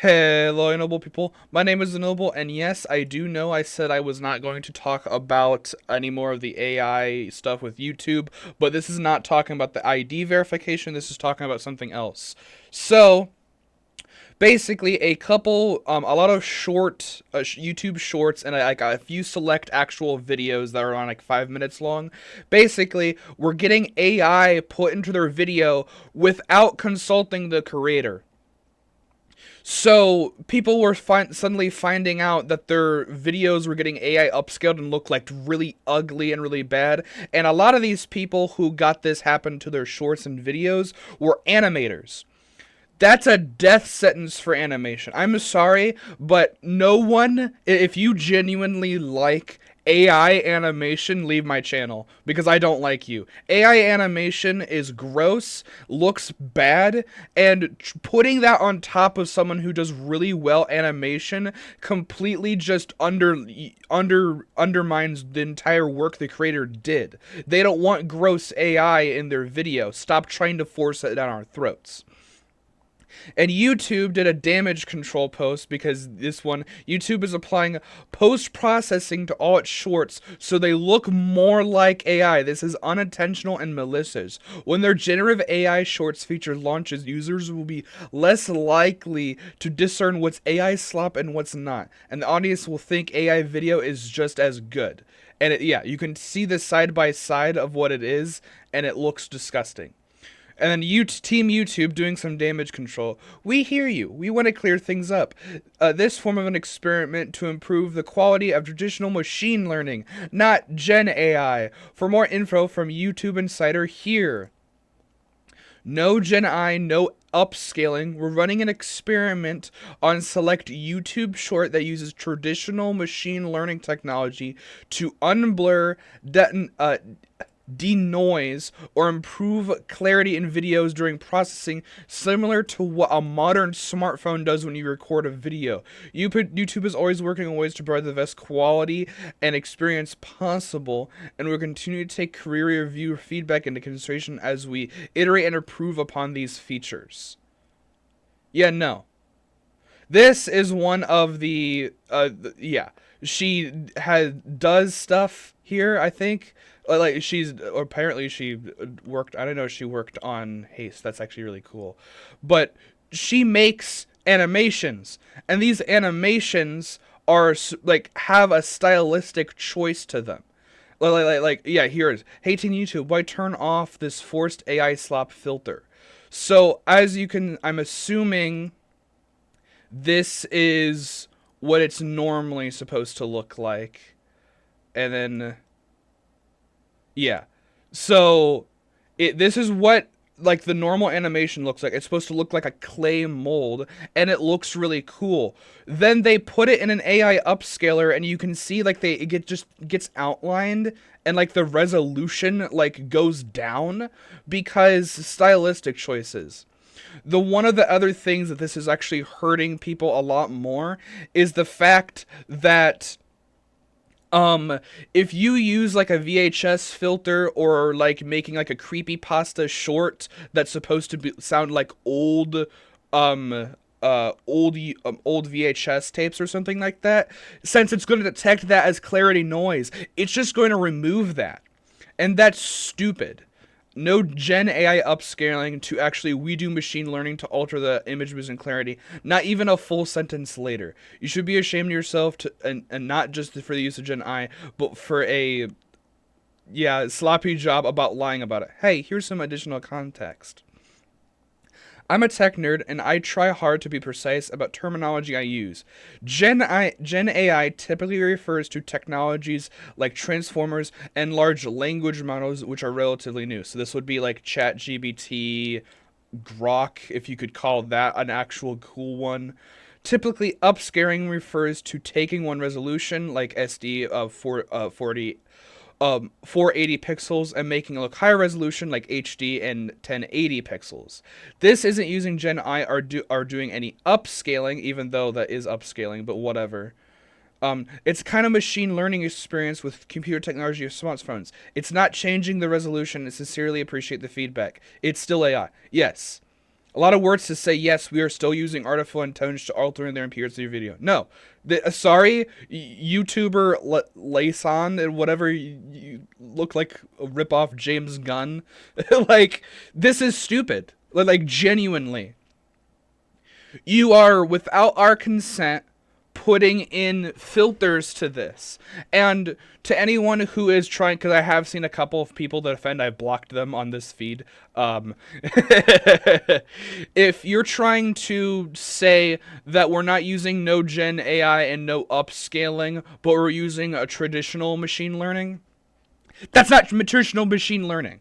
Hello, noble people. My name is Noble, and yes, I do know I said I was not going to talk about any more of the AI stuff with YouTube, but this is not talking about the ID verification. This is talking about something else. So, basically, a lot of short YouTube shorts and like a few select actual videos that are on like 5 minutes long. Basically, we're getting AI put into their video without consulting the creator. So people were suddenly finding out that their videos were getting AI upscaled and looked like really ugly and really bad. And a lot of these people who got this happen to their shorts and videos were animators. That's a death sentence for animation. I'm sorry, but no one, if you genuinely like AI animation, leave my channel because I don't like you. AI animation is gross, looks bad, and putting that on top of someone who does really well animation completely just undermines the entire work the creator did. They don't want gross AI in their video. Stop trying to force it down our throats. And YouTube did a damage control post because YouTube is applying post processing to all its shorts so they look more like AI. This is unintentional and malicious. When their generative AI shorts feature launches, users will be less likely to discern what's AI slop and what's not. And the audience will think AI video is just as good. And yeah, you can see the side by side of what it is, and it looks disgusting. And then Team YouTube doing some damage control. We hear you. We want to clear things up. This form of an experiment to improve the quality of traditional machine learning, not Gen AI. For more info from YouTube Insider here. No Gen AI, no upscaling. We're running an experiment on select YouTube short that uses traditional machine learning technology to unblur, denoise, or improve clarity in videos during processing, similar to what a modern smartphone does when you record a video. YouTube is always working on ways to provide the best quality and experience possible, and we'll continue to take career review feedback into consideration as we iterate and improve upon these features. Yeah, no. This is one of the yeah. She does stuff here, I think. Like apparently she worked. I don't know if she worked on Haste. That's actually really cool. But she makes animations, and these animations are like have a stylistic choice to them. Yeah, here it is. Hey Teen YouTube, why turn off this forced AI slop filter? So as you can, I'm assuming this is what it's normally supposed to look like. And then, yeah. So, this is what, like, the normal animation looks like. It's supposed to look like a clay mold, and it looks really cool. Then they put it in an AI upscaler, and you can see, like, just gets outlined, and, like, the resolution, like, goes down because stylistic choices. One of the other things that this is actually hurting people a lot more is the fact that if you use like a VHS filter or like making like a creepypasta short that's supposed to sound like um old VHS tapes or something like that, since it's going to detect that as clarity noise, it's just going to remove that. And that's stupid. No Gen AI upscaling to actually we do machine learning to alter the images and clarity. Not even a full sentence later. You should be ashamed of yourself and not just for the use of Gen AI, but for a sloppy job about lying about it. Hey, here's some additional context. I'm a tech nerd, and I try hard to be precise about terminology I use. Gen AI typically refers to technologies like transformers and large language models, which are relatively new. So this would be like ChatGPT, Grok, if you could call that an actual cool one. Typically, upscaling refers to taking one resolution, like SD of 480 pixels, and making it look higher resolution like HD and 1080 pixels. This isn't using Gen I are doing any upscaling, even though that is upscaling, but whatever. It's kind of machine learning experience with computer technology or smartphones. It's not changing the resolution and sincerely appreciate the feedback. It's still AI. Yes. A lot of words to say, yes, we are still using artificial intelligence to alter their appearance of your video. No. Sorry, YouTuber Layson and whatever, you look like a ripoff James Gunn. Like, this is stupid. Like, genuinely. You are, without our consent, putting in filters to this. And to anyone who is trying, because I have seen a couple of people that offend, I've blocked them on this feed. If you're trying to say that we're not using no gen AI and no upscaling, but we're using a traditional machine learning, that's not traditional machine learning.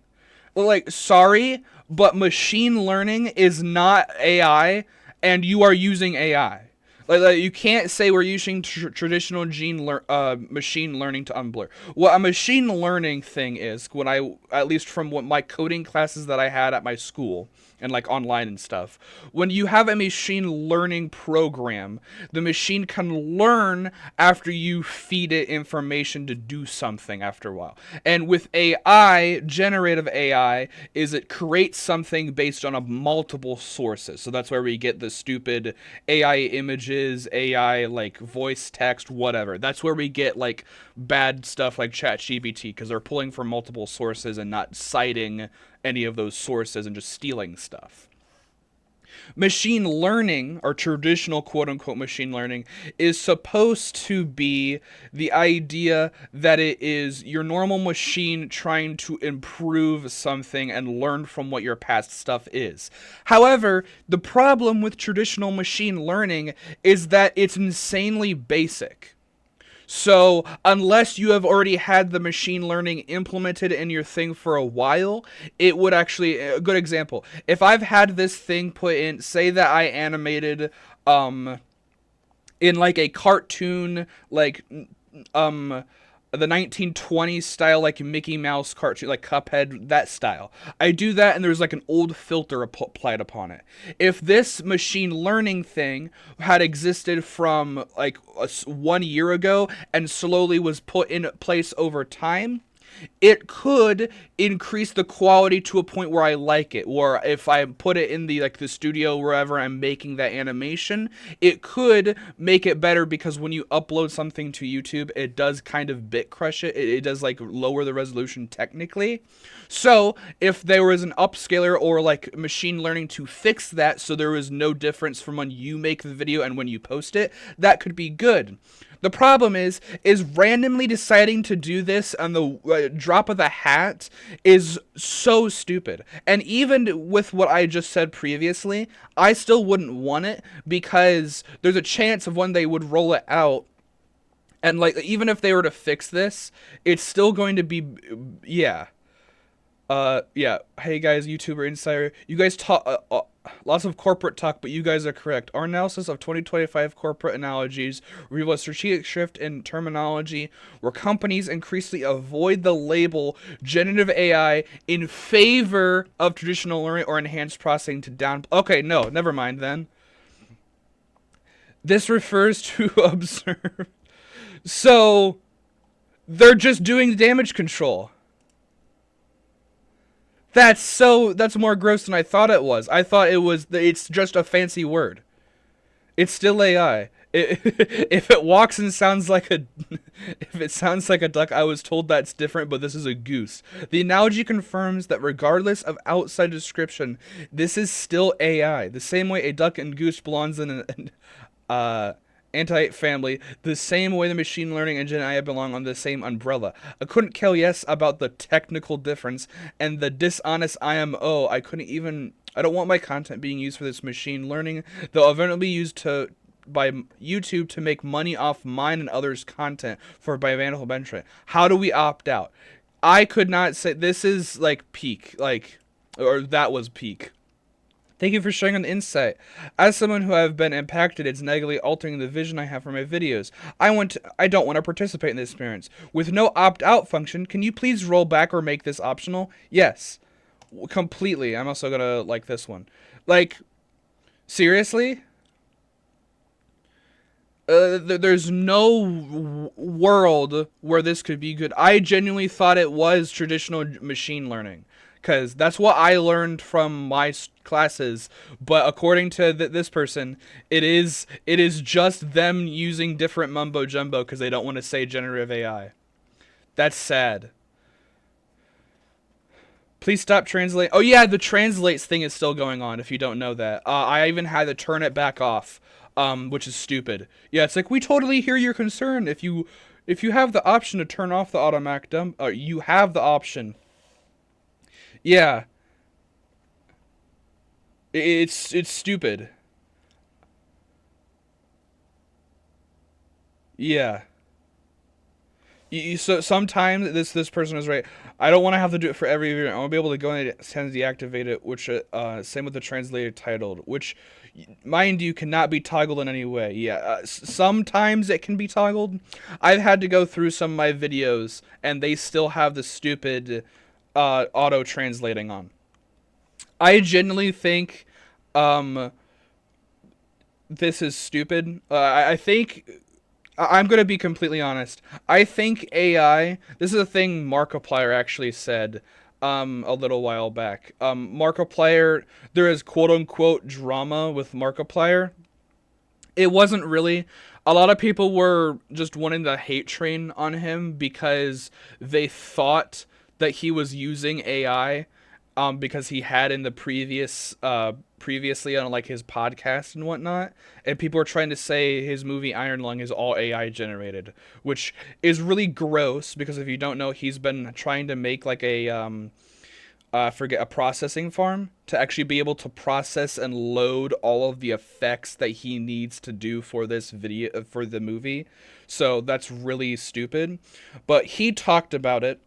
Like, sorry, but machine learning is not AI, and you are using AI. Like you can't say we're using traditional machine learning to unblur. What a machine learning thing is, when at least from what my coding classes that I had at my school and like online and stuff, when you have a machine learning program, the machine can learn after you feed it information to do something after a while. And with AI, generative AI, is it creates something based on multiple sources. So that's where we get the stupid AI images, AI like voice, text, whatever. That's where we get like bad stuff like ChatGPT, because they're pulling from multiple sources and not citing any of those sources and just stealing stuff. Machine learning, or traditional quote-unquote machine learning, is supposed to be the idea that it is your normal machine trying to improve something and learn from what your past stuff is. However, the problem with traditional machine learning is that it's insanely basic. So, unless you have already had the machine learning implemented in your thing for a while, it would actually, a good example, if I've had this thing put in, say that I animated, in like a cartoon, like, the 1920s style, like Mickey Mouse cartoon, like Cuphead, that style. I do that, and there's like an old filter applied upon it. If this machine learning thing had existed from like 1 year ago and slowly was put in place over time, it could increase the quality to a point where I like it. Or if I put it in the studio wherever I'm making that animation, it could make it better, because when you upload something to YouTube, it does kind of bit crush it. It does like lower the resolution technically. So if there was an upscaler or like machine learning to fix that, so there was no difference from when you make the video and when you post it, that could be good. The problem is randomly deciding to do this on the drop of the hat is so stupid. And even with what I just said previously, I still wouldn't want it, because there's a chance of when they would roll it out, and like even if they were to fix this, it's still going to be, yeah. Yeah. Hey guys, YouTuber Insider. You guys talk lots of corporate talk, but you guys are correct. Our analysis of 2025 corporate analogies reveal a strategic shift in terminology where companies increasingly avoid the label generative AI in favor of traditional learning or enhanced processing to down. Okay, no, never mind then. This refers to observe. So they're just doing damage control. That's more gross than I thought it was. I thought it's just a fancy word. It's still AI. If it walks and sounds like if it sounds like a duck, I was told that's different, but this is a goose. The analogy confirms that regardless of outside description, this is still AI. The same way a duck and goose belongs in an anti-ape family, the same way the machine learning engine and I belong on the same umbrella. I couldn't care less about the technical difference and the dishonest IMO. I don't want my content being used for this machine learning. They'll eventually be used by YouTube to make money off mine and others' content for by vandal benefit. How do we opt out? I could not say this is like peak, or that was peak. Thank you for sharing an insight. As someone who have been impacted, it's negatively altering the vision I have for my videos. I don't want to participate in this experience. With no opt-out function, can you please roll back or make this optional? Yes. Completely. I'm also gonna like this one. Like, seriously? There's no world where this could be good. I genuinely thought it was traditional machine learning. because that's what I learned from my classes. But according to this person, it is just them using different mumbo jumbo because they don't want to say generative AI. That's sad. Please stop translate. Oh yeah, the translates thing is still going on. If you don't know that, I even had to turn it back off, which is stupid. Yeah, it's like we totally hear your concern. If you have the option to turn off the automatic dump, you have the option. Yeah, it's stupid. Yeah. So sometimes this person is right. I don't want to have to do it for every video. I want to be able to go in and deactivate it. Which same with the translated titled, which mind you cannot be toggled in any way. Yeah, sometimes it can be toggled. I've had to go through some of my videos and they still have the stupid auto translating on. I genuinely think um, this is stupid. I think I'm going to be completely honest. I think AI, this is a thing Markiplier actually said a little while back. Markiplier, there is quote unquote drama with Markiplier. It wasn't really. A lot of people were just wanting the hate train on him because they thought that he was using AI, because he had in the previously on like his podcast and whatnot, and people were trying to say his movie Iron Lung is all AI generated, which is really gross because if you don't know, he's been trying to make like forget a processing farm to actually be able to process and load all of the effects that he needs to do for this video for the movie. So that's really stupid. But he talked about it,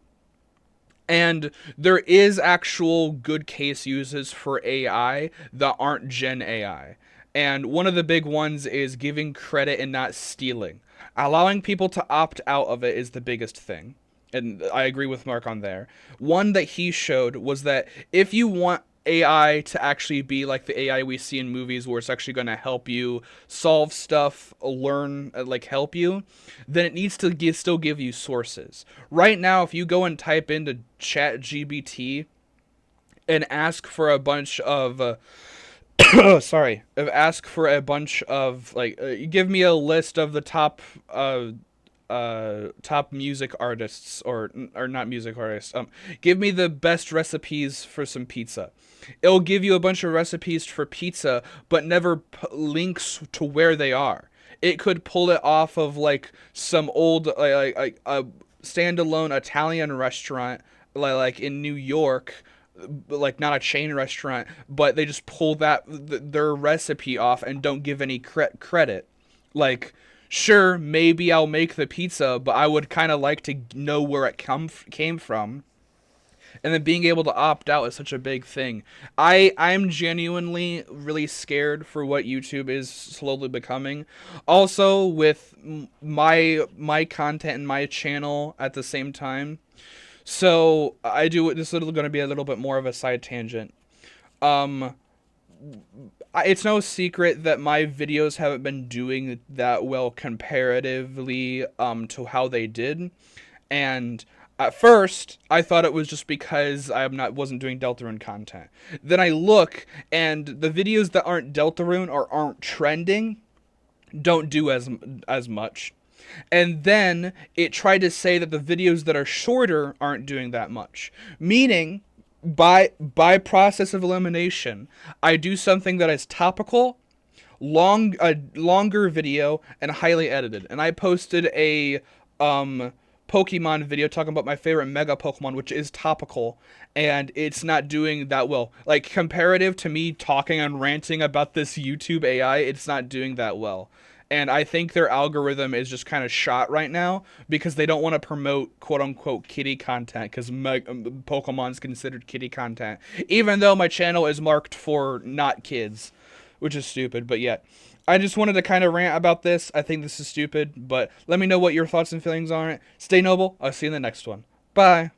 and there is actual good case uses for AI that aren't Gen AI. And one of the big ones is giving credit and not stealing. Allowing people to opt out of it is the biggest thing. And I agree with Mark on there. One that he showed was that if you want AI to actually be like the AI we see in movies where it's actually going to help you solve stuff, learn, like help you, then it needs to still give you sources. Right now, if you go and type into ChatGPT and ask for a bunch of sorry, ask for a bunch of like give me a list of the top music artists, or not music artists, give me the best recipes for some pizza. It'll give you a bunch of recipes for pizza but never links to where they are. It could pull it off of like some old like a standalone Italian restaurant like in New York, like not a chain restaurant, but they just pull their recipe off and don't give any credit. Like, sure, maybe I'll make the pizza, but I would kind of like to know where it came from. And then being able to opt out is such a big thing. I'm genuinely really scared for what YouTube is slowly becoming. Also, with my content and my channel at the same time. So this is going to be a little bit more of a side tangent. Um, it's no secret that my videos haven't been doing that well comparatively to how they did, and at first I thought it was just because wasn't doing Deltarune content. Then I look, and the videos that aren't Deltarune or aren't trending don't do as much. And then it tried to say that the videos that are shorter aren't doing that much, meaning by process of elimination, I do something that is topical, a longer video, and highly edited. And I posted a Pokemon video talking about my favorite Mega Pokemon, which is topical, and it's not doing that well. Like, comparative to me talking and ranting about this YouTube AI, it's not doing that well. And I think their algorithm is just kind of shot right now because they don't want to promote quote-unquote kitty content because Pokemon's considered kitty content, even though my channel is marked for not kids, which is stupid. But yeah, I just wanted to kind of rant about this. I think this is stupid, but let me know what your thoughts and feelings are on it. Stay noble. I'll see you in the next one. Bye.